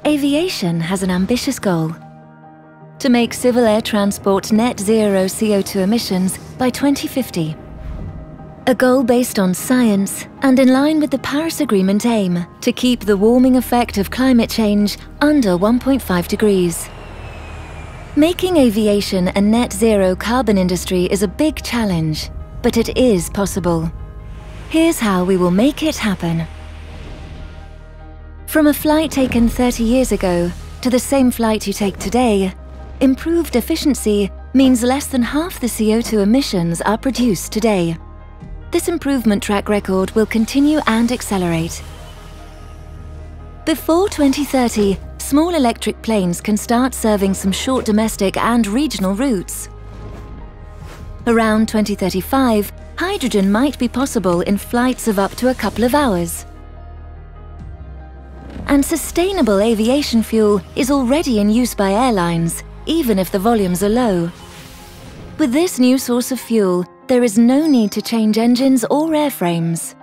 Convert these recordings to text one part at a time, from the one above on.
Aviation has an ambitious goal: to make civil air transport net zero CO2 emissions by 2050. A goal based on science and in line with the Paris Agreement aim to keep the warming effect of climate change under 1.5 degrees. Making aviation a net zero carbon industry is a big challenge, but it is possible. Here's how we will make it happen. From a flight taken 30 years ago to the same flight you take today, improved efficiency means less than half the CO2 emissions are produced today. This improvement track record will continue and accelerate. Before 2030, small electric planes can start serving some short domestic and regional routes. Around 2035, hydrogen might be possible in flights of up to a couple of hours. And sustainable aviation fuel is already in use by airlines, even if the volumes are low. With this new source of fuel, there is no need to change engines or airframes.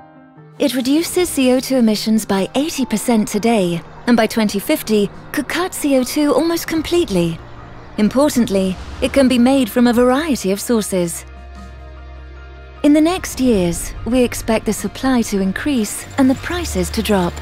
It reduces CO2 emissions by 80% today, and by 2050 could cut CO2 almost completely. Importantly, it can be made from a variety of sources. In the next years, we expect the supply to increase and the prices to drop.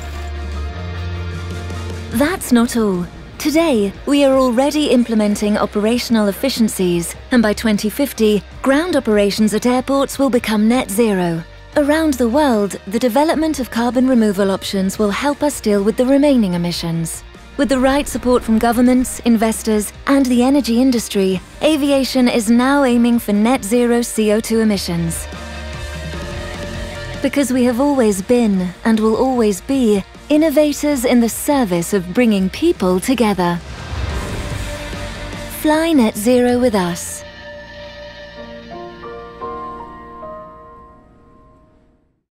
That's not all. Today, we are already implementing operational efficiencies, and by 2050, ground operations at airports will become net zero. Around the world, the development of carbon removal options will help us deal with the remaining emissions. With the right support from governments, investors, and the energy industry, aviation is now aiming for net zero CO2 emissions. Because we have always been, and will always be, innovators in the service of bringing people together. Fly net zero with us.